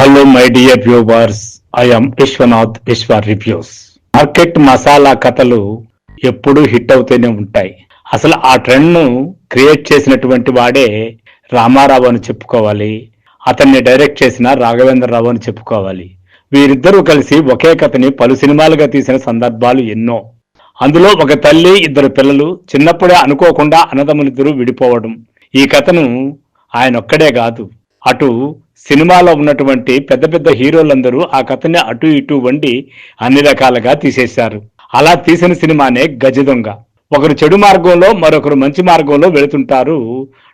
Hello, my dear viewers. I am Vishwanath Vishwa Reviews. Market masala కథలు ఎప్పుడూ hit అవుతూనే ఉంటాయి. అసలు ఆ ట్రెండ్ ను క్రియేట్ చేసినటువంటి వాడే రామారావు అని చెప్పుకోవాలి. అతన్ని డైరెక్ట్ చేసిన రాఘవేంద్రరావు అని చెప్పుకోవాలి. వీరిద్దరూ కలిసి ఒకే కథని పలు సినిమాలుగా తీసిన సందర్భాలు ఎన్నో. అందులో ఒక తల్లి, ఇద్దరు పిల్లలు, చిన్నప్పుడే అనుకోకుండా అన్నదమ్ములిద్దరూ విడిపోవడం. ఈ కథను ఆయన ఒక్కడే కాదు, అటు సినిమాలో ఉన్నటువంటి పెద్ద పెద్ద హీరోలందరూ ఆ కథని అటు ఇటు వండి అన్ని రకాలుగా తీసేశారు. అలా తీసిన సినిమానే గజదొంగ. ఒకరు చెడు మార్గంలో, మరొకరు మంచి మార్గంలో వెళుతుంటారు.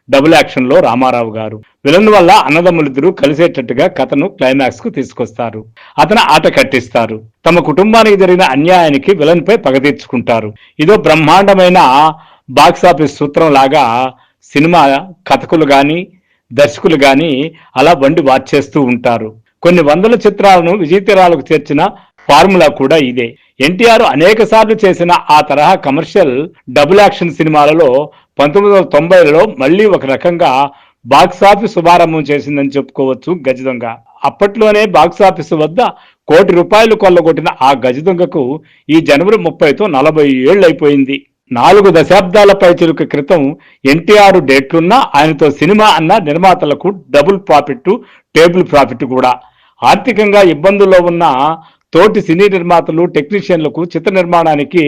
డబుల్ యాక్షన్ లో రామారావు గారు విలన్ వల్ల అన్నదమ్ములిద్దరూ కలిసేటట్టుగా కథను క్లైమాక్స్ కు తీసుకొస్తారు. అతను ఆట కట్టిస్తారు. తమ కుటుంబానికి జరిగిన అన్యాయానికి విలన్ పై పగ తీర్చుకుంటారు. ఇదో బ్రహ్మాండమైన బాక్సాఫీస్ సూత్రం లాగా సినిమా కథకులు గాని దర్శకులు గాని అలా వండి వాచేస్తూ ఉంటారు. కొన్ని వందల చిత్రాలను విజయతీరాలకు చేర్చిన ఫార్ములా కూడా ఇదే. ఎన్టీఆర్ అనేక సార్లు చేసిన ఆ తరహా కమర్షియల్ డబుల్ యాక్షన్ సినిమాలలో 1990లలో మళ్లీ ఒక రకంగా బాక్సాఫీస్ శుభారంభం చేసిందని చెప్పుకోవచ్చు గజదొంగ. అప్పట్లోనే బాక్సాఫీస్ వద్ద ₹1,00,00,000 కొల్లగొట్టిన ఆ గజదొంగకు ఈ జనవరి 30తో 40 ఏళ్ళు అయిపోయింది. 4 దశాబ్దాల పైచిలుక క్రితం ఎన్టీఆర్ డేట్లున్నా ఆయనతో సినిమా అన్న నిర్మాతలకు డబుల్ ప్రాఫిట్, టేబుల్ ప్రాఫిట్ కూడా. ఆర్థికంగా ఇబ్బందుల్లో ఉన్న తోటి సినీ నిర్మాతలు, టెక్నీషియన్లకు చిత్ర నిర్మాణానికి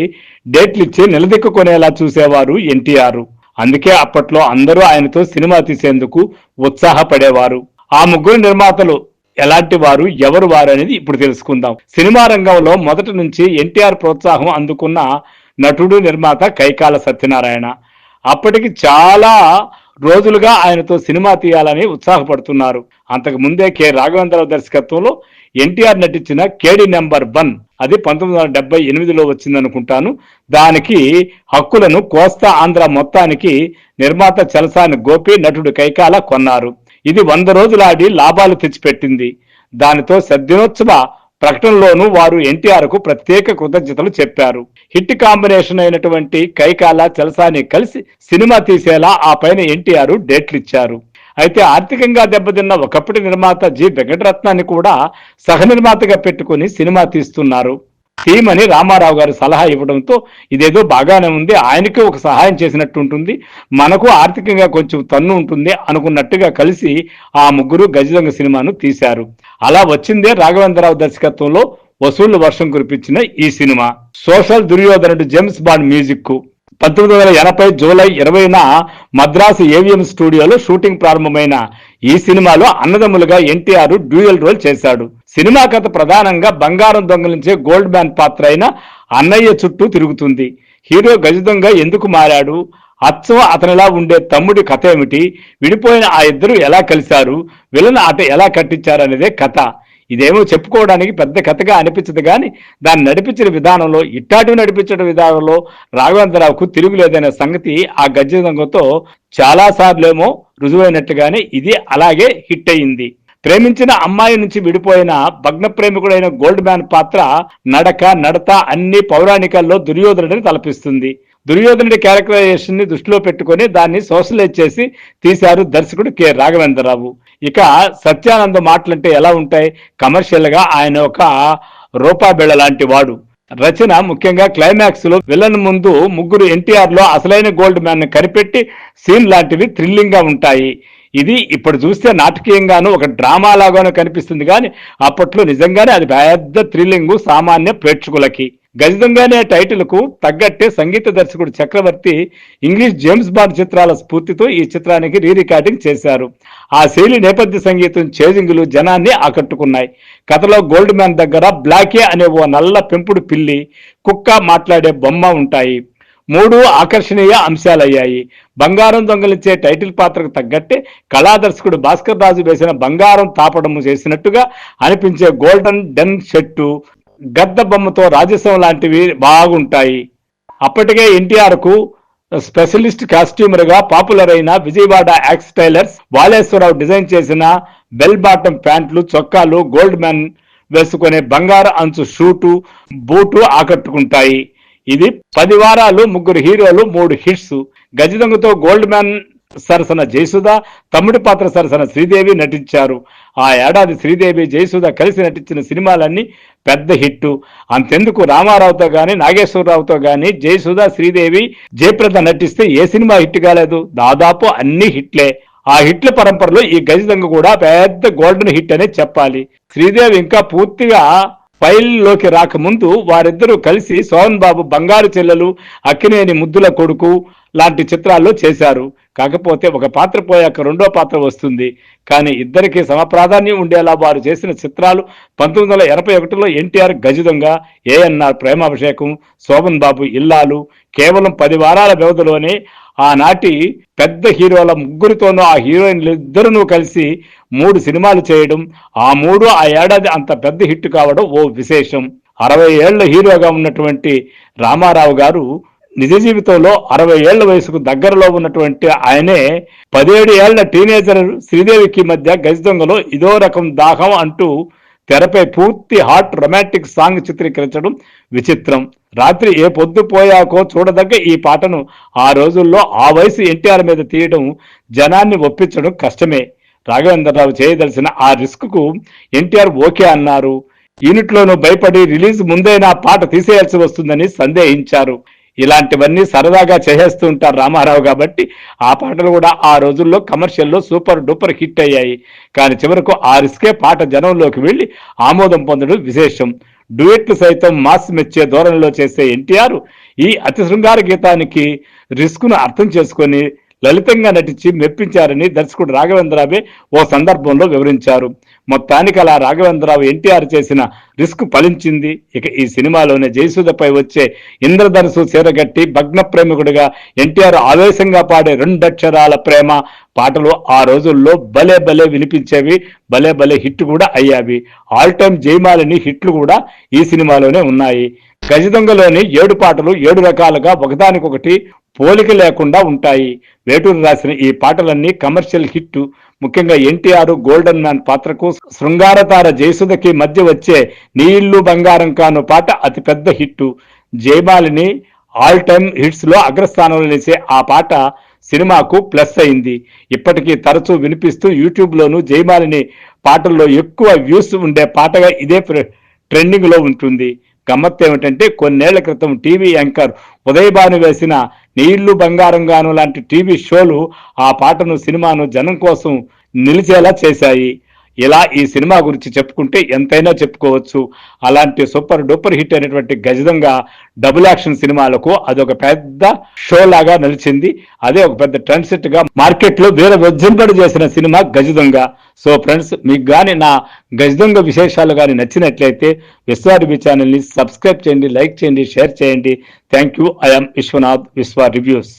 డేట్లు ఇచ్చి నిలదెక్కుకునేలా చూసేవారు ఎన్టీఆర్. అందుకే అప్పట్లో అందరూ ఆయనతో సినిమా తీసేందుకు ఉత్సాహపడేవారు. ఆ ముగ్గురు నిర్మాతలు ఎలాంటి వారు, ఎవరు వారు అనేది ఇప్పుడు తెలుసుకుందాం. సినిమా రంగంలో మొదటి నుంచి ఎన్టీఆర్ ప్రోత్సాహం అందుకున్న నటుడు, నిర్మాత కైకాల సత్యనారాయణ. అప్పటికి చాలా రోజులుగా ఆయనతో సినిమా తీయాలని ఉత్సాహపడుతున్నారు. అంతకు ముందే కె రాఘవేంద్రరావు దర్శకత్వంలో ఎన్టీఆర్ నటించిన కేడి నెంబర్ 1, అది 1978లో వచ్చిందనుకుంటాను. దానికి హక్కులను కోస్తా ఆంధ్ర మొత్తానికి నిర్మాత చలసాని గోపి, నటుడు కైకాల కొన్నారు. ఇది 100 రోజులు ఆడి లాభాలు తెచ్చిపెట్టింది. దానితో సద్దినోత్సవ ప్రకటనలోనూ వారు ఎన్టీఆర్ కు ప్రత్యేక కృతజ్ఞతలు చెప్పారు. హిట్ కాంబినేషన్ అయినటువంటి కైకాల, చలసాని కలిసి సినిమా తీసేలా ఆ పైన ఎన్టీఆర్ డేట్లు ఇచ్చారు. అయితే ఆర్థికంగా దెబ్బతిన్న ఒకప్పటి నిర్మాత జి వెంకటరత్నాన్ని కూడా సహ నిర్మాతగా పెట్టుకుని సినిమా తీస్తున్నారు. థీమని రామారావు గారు సలహా ఇవ్వడంతో ఇదేదో బాగానే ఉంది, ఆయనకి ఒక సహాయం చేసినట్టు ఉంటుంది, మనకు ఆర్థికంగా కొంచెం తన్ను ఉంటుంది అనుకున్నట్టుగా కలిసి ఆ ముగ్గురు గజదొంగ సినిమాను తీశారు. అలా వచ్చిందే రాఘవేంద్రరావు దర్శకత్వంలో వసూళ్ల వర్షం కురిపించిన ఈ సినిమా. సోషల్ దుర్యోధనుడు జేమ్స్ బాండ్ మ్యూజిక్ 1980 జూలై 20న మద్రాసు ఏవిఎం స్టూడియోలో షూటింగ్ ప్రారంభమైన ఈ సినిమాలో అన్నదమ్ములుగా ఎన్టీఆర్ డ్యూయల్ రోల్ చేశాడు. సినిమా కథ ప్రధానంగా బంగారం దొంగలించే గోల్డ్ మ్యాన్ పాత్ర అయిన అన్నయ్య చుట్టూ తిరుగుతుంది. హీరో గజదొంగ ఎందుకు మారాడు, అచ్చం అతనిలా ఉండే తమ్ముడి కథ ఏమిటి, విడిపోయిన ఆ ఇద్దరు ఎలా కలిశారు, విలన్ ఆట ఎలా కట్టించారు అనేదే కథ. ఇదేమో చెప్పుకోవడానికి పెద్ద కథగా అనిపించదు కానీ దాన్ని నడిపించిన విధానంలో, ఇట్టాటివి నడిపించడం విధానంలో రాఘవేంద్రరావుకు తిరుగులేదనే సంగతి ఆ గజదొంగతో చాలా సార్లేమో రుజువైనట్టుగానే ఇది అలాగే హిట్ అయింది. ప్రేమించిన అమ్మాయి నుంచి విడిపోయిన భగ్న ప్రేమికుడైన గోల్డ్ మ్యాన్ పాత్ర నడక, నడత అన్ని పౌరాణికాల్లో దుర్యోధనుడిని తలపిస్తుంది. దుర్యోధనుడి క్యారెక్టరైజేషన్ ని దృష్టిలో పెట్టుకుని దాన్ని సోషలైజ్ చేసి తీశారు దర్శకుడు కె రాఘవేంద్రరావు. ఇక సత్యానంద మాటలంటే ఎలా ఉంటాయి, కమర్షియల్ గా ఆయన ఒక రూపాబెళ్ళ లాంటి వాడు. రచన ముఖ్యంగా క్లైమాక్స్ లో విలన్ ముందు ముగ్గురు ఎన్టీఆర్ లో అసలైన గోల్డ్ మ్యాన్ ని కనిపెట్టి సీన్ లాంటివి థ్రిల్లింగ్ గా ఉంటాయి. ఇది ఇప్పుడు చూస్తే నాటకీయంగానూ ఒక డ్రామా లాగానూ కనిపిస్తుంది కానీ అప్పట్లో నిజంగానే అది పెద్ద థ్రిల్లింగ్ సామాన్య ప్రేక్షకులకి. గజదొంగ అనే టైటిల్ కు తగ్గట్టే సంగీత దర్శకుడు చక్రవర్తి ఇంగ్లీష్ జేమ్స్ బాండ్ చిత్రాల స్ఫూర్తితో ఈ చిత్రానికి రీ రికార్డింగ్ చేశారు. ఆ శైలి నేపథ్య సంగీతం, చేజింగులు జనాన్ని ఆకట్టుకున్నాయి. కథలో గోల్డ్ మ్యాన్ దగ్గర బ్లాకే అనే ఓ నల్ల పెంపుడు పిల్లి, కుక్క మాట్లాడే బొమ్మ ఉంటాయి. 3 ఆకర్షణీయ అంశాలయ్యాయి. బంగారం దొంగలించే టైటిల్ పాత్రకు తగ్గట్టే కళాదర్శకుడు భాస్కర్ రాజు వేసిన బంగారం తాపడము చేసినట్టుగా అనిపించే గోల్డెన్ డెన్ షెట్టు, గద్ద బొమ్మతో రాజసం లాంటివి బాగుంటాయి. అప్పటికే ఎన్టీఆర్ కు స్పెషలిస్ట్ కాస్ట్యూమర్ గా పాపులర్ అయిన విజయవాడ యాక్స్ టైలర్స్ వాలేశ్వరరావు డిజైన్ చేసిన బెల్ బాటం ప్యాంట్లు, చొక్కాలు, గోల్డ్ మ్యాన్ వేసుకునే బంగారు అంచు షూటు, బూటు ఆకట్టుకుంటాయి. ఇది 10 వారాలు, 3 హీరోలు, 3 హిట్స్. గజదొంగతో గోల్డ్ మ్యాన్ సరసన జయసుధ, తమ్ముడి పాత్ర సరసన శ్రీదేవి నటించారు. ఆ ఏడాది శ్రీదేవి జయసుధ కలిసి నటించిన సినిమాలన్నీ పెద్ద హిట్. అంతెందుకు రామారావుతో గాని నాగేశ్వరరావుతో గాని జయసుధ, శ్రీదేవి, జయప్రద నటిస్తే ఏ సినిమా హిట్ కాలేదు. దాదాపు అన్ని హిట్లే. ఆ హిట్ల పరంపరలో ఈ గజదొంగ కూడా పెద్ద గోల్డెన్ హిట్ అనే చెప్పాలి. శ్రీదేవి ఇంకా పూర్తిగా ఫైల్లోకి రాకముందు వారిద్దరూ కలిసి సోహన్ బాబు బంగారు చెల్లెలు, అక్కినేని ముద్దుల కొడుకు లాంటి చిత్రాల్లో చేశారు. కాకపోతే ఒక పాత్ర పోయాక రెండో పాత్ర వస్తుంది. కానీ ఇద్దరికి సమప్రాధాన్యం ఉండేలా వారు చేసిన చిత్రాలు 1981లో ఎన్టీఆర్ గజదొంగ, ఏఎన్ఆర్ ప్రేమాభిషేకం, శోభన్ బాబు ఇల్లాలు. కేవలం 10 వారాల వ్యవధిలోనే ఆనాటి పెద్ద హీరోల ముగ్గురితోనూ ఆ హీరోయిన్లు ఇద్దరునూ కలిసి 3 సినిమాలు చేయడం, ఆ 3 ఆ ఏడాది అంత పెద్ద హిట్ కావడం ఓ విశేషం. 60 ఏళ్ల హీరోగా ఉన్నటువంటి రామారావు గారు నిజ జీవితంలో 60 ఏళ్ల వయసుకు దగ్గరలో ఉన్నటువంటి ఆయనే 17 ఏళ్ల టీనేజర్ శ్రీదేవికి మధ్య గజదొంగలో ఇదో రకం దాహం అంటూ తెరపై పూర్తి హాట్ రొమాంటిక్ సాంగ్ చిత్రీకరించడం విచిత్రం. రాత్రి ఏ పొద్దు పోయాకో చూడదగ్గ ఈ పాటను ఆ రోజుల్లో ఆ వయసు ఎన్టీఆర్ మీద తీయడం జనాన్ని ఒప్పించడం కష్టమే. రాఘవేంద్రరావు చేయదలిసిన ఆ రిస్క్ కు ఎన్టీఆర్ ఓకే అన్నారు. యూనిట్లోనూ భయపడి రిలీజ్ ముందైనా పాట తీసేయాల్సి వస్తుందని సందేహించారు. ఇలాంటివన్నీ సరదాగా చేసేస్తూ ఉంటారు రామారావు కాబట్టి ఆ పాటలు కూడా ఆ రోజుల్లో కమర్షియల్లో సూపర్ డూపర్ హిట్ అయ్యాయి. కానీ చివరకు ఆ రిస్కే పాట జనంలోకి వెళ్లి ఆమోదం పొందడం విశేషం. డ్యూయెట్లు సైతం మాస్ మెచ్చే ధోరణిలో చేసే ఎన్టీఆర్ ఈ అతి శృంగార గీతానికి రిస్క్ను అర్థం చేసుకొని లలితంగా నటించి మెప్పించారని దర్శకుడు రాఘవేంద్రరావే ఓ సందర్భంలో వివరించారు. మొత్తానికి అలా రాఘవేంద్రరావు ఎన్టీఆర్ చేసిన రిస్క్ ఫలించింది. ఇక ఈ సినిమాలోనే జయసుధపై వచ్చే ఇంద్రధనుసు చీరగట్టి భగ్న ప్రేమికుడిగా ఎన్టీఆర్ ఆవేశంగా పాడే 2 అక్షరాల ప్రేమ పాటలు ఆ రోజుల్లో భలే భలే వినిపించేవి, భలే భలే హిట్ కూడా అయ్యావి. ఆల్ టైమ్ జయమాలిని హిట్లు కూడా ఈ సినిమాలోనే ఉన్నాయి. గజదొంగలోని 7 పాటలు 7 రకాలుగా ఒకదానికొకటి పోలిక లేకుండా ఉంటాయి. వేటూరు రాసిన ఈ పాటలన్నీ కమర్షియల్ హిట్. ముఖ్యంగా ఎన్టీఆర్ గోల్డెన్ మ్యాన్ పాత్రకు శృంగారతార జయసుధకి మధ్య వచ్చే నీ ఇల్లు బంగారం కాను పాట అతిపెద్ద hit. Jayamalini all time hits లో అగ్రస్థానంలో నిలిచే ఆ పాట సినిమాకు ప్లస్ అయింది. ఇప్పటికీ తరచూ వినిపిస్తూ యూట్యూబ్ లోను జయమాలిని పాటల్లో ఎక్కువ వ్యూస్ ఉండే పాటగా ఇదే ట్రెండింగ్ లో ఉంటుంది. గమ్మత్ ఏమిటంటే కొన్నేళ్ల క్రితం టీవీ యాంకర్ ఉదయభాను వేసిన నీళ్లు బంగారంగాను లాంటి టీవీ షోలు ఆ పాటను సినిమాను జనం కోసం నిలిచేలా చేశాయి. ఇలా ఈ సినిమా గురించి చెప్పుకుంటే ఎంతైనా చెప్పుకోవచ్చు. అలాంటి సూపర్ డూపర్ హిట్ అయినటువంటి గజదొంగ డబుల్ యాక్షన్ సినిమాలకు అదొక పెద్ద షో లాగా నిలిచింది. అదే ఒక పెద్ద ట్రెండ్ సెట్ గా మార్కెట్ లో వేరే వజ్జంపడి చేసిన సినిమా గజదొంగ. సో ఫ్రెండ్స్, మీకు గాని నా గజదొంగ విశేషాలు కానీ నచ్చినట్లయితే విశ్వారివ్యూ ఛానల్ ని సబ్స్క్రైబ్ చేయండి, లైక్ చేయండి, షేర్ చేయండి. Thank you. ఐఎమ్ విశ్వనాథ్, విశ్వ రివ్యూస్.